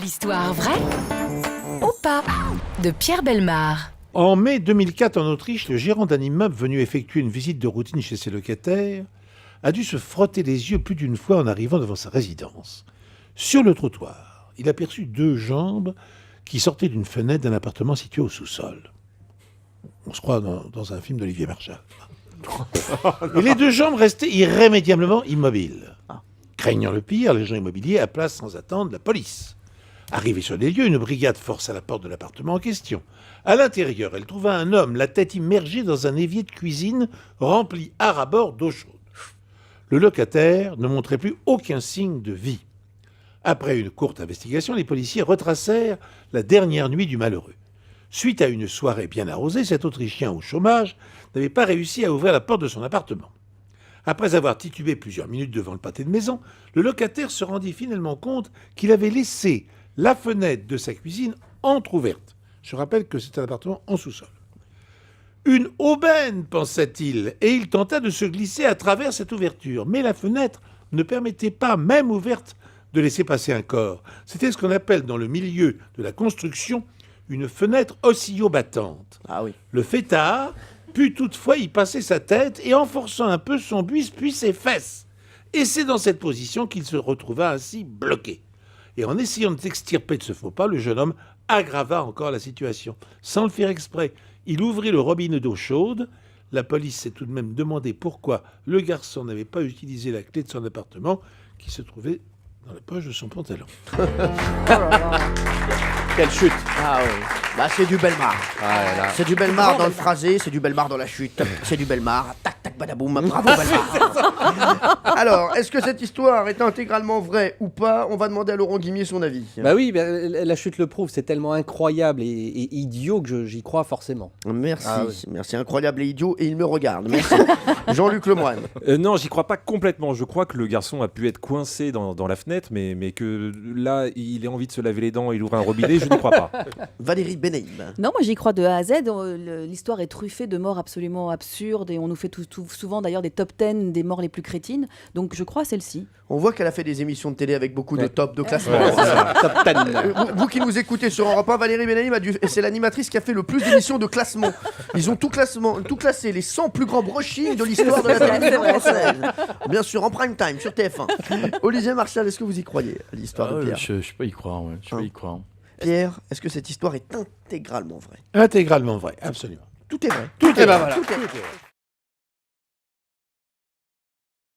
L'histoire vraie ou pas de Pierre Bellemare. En mai 2004, en Autriche, le gérant d'un immeuble venu effectuer une visite de routine chez ses locataires a dû se frotter les yeux plus d'une fois en arrivant devant sa résidence. Sur le trottoir, il aperçut deux jambes qui sortaient d'une fenêtre d'un appartement situé au sous-sol. On se croit dans un film d'Olivier Marchal. Et les deux jambes restaient irrémédiablement immobiles. Craignant le pire, l'agent immobilier appela sans attendre la police. Arrivé sur les lieux, une brigade força la porte de l'appartement en question. À l'intérieur, elle trouva un homme, la tête immergée dans un évier de cuisine rempli à ras-bord d'eau chaude. Le locataire ne montrait plus aucun signe de vie. Après une courte investigation, les policiers retracèrent la dernière nuit du malheureux. Suite à une soirée bien arrosée, cet Autrichien au chômage n'avait pas réussi à ouvrir la porte de son appartement. Après avoir titubé plusieurs minutes devant le pâté de maison, le locataire se rendit finalement compte qu'il avait laissé la fenêtre de sa cuisine entr'ouverte. Je rappelle que c'est un appartement en sous-sol. Une aubaine, pensa-t-il, et il tenta de se glisser à travers cette ouverture. Mais la fenêtre ne permettait pas, même ouverte, de laisser passer un corps. C'était ce qu'on appelle dans le milieu de la construction une fenêtre oscillobattante. Ah oui. Le fêtard put toutefois y passer sa tête et en forçant un peu son buste puis ses fesses. Et c'est dans cette position qu'il se retrouva ainsi bloqué. Et en essayant de s'extirper de ce faux pas, le jeune homme aggrava encore la situation. Sans le faire exprès, il ouvrit le robinet d'eau chaude. La police s'est tout de même demandé pourquoi le garçon n'avait pas utilisé la clé de son appartement qui se trouvait dans la poche de son pantalon. Quelle chute. Ah oui. Bah c'est du Bellemare. C'est du Bellemare dans le phrasé, c'est du Bellemare dans la chute. C'est du Bellemare. Tac tac badaboum. Bravo Bellemare. Alors, est-ce que cette histoire est intégralement vraie ou pas? On va demander à Laurent Guimier son avis. Bah oui, la chute le prouve, c'est tellement incroyable et idiot que j'y crois forcément. Merci, Ah oui. merci, incroyable et idiot, et il me regarde. Merci. Jean-Luc Lemoyne. Non, j'y crois pas complètement. Je crois que le garçon a pu être coincé dans la fenêtre, mais que là, il ait envie de se laver les dents, il ouvre un robinet, je n'y crois pas. Valérie Benaïm. Non, moi j'y crois de A à Z. L'histoire est truffée de morts absolument absurdes et on nous fait souvent d'ailleurs des top 10 des morts les plus crétines. Donc je crois à celle-ci. On voit qu'elle a fait des émissions de télé avec beaucoup de Ouais. top, de classement. Top 10. Vous qui nous écoutez sur Europe 1, Valérie Benaïm c'est l'animatrice qui a fait le plus d'émissions de classement. Ils ont tout classé, les 100 plus grands brushings de l'histoire de la télévision française. Bien sûr, en prime time, sur TF1. Olivier Marchal, est-ce que vous y croyez à l'histoire de Pierre? Je peux y croire, ouais. Je peux y croire. Pierre, est-ce que cette histoire est intégralement vraie? Intégralement vrai, absolument. Tout est vrai. Tout est vrai. Tout est vrai.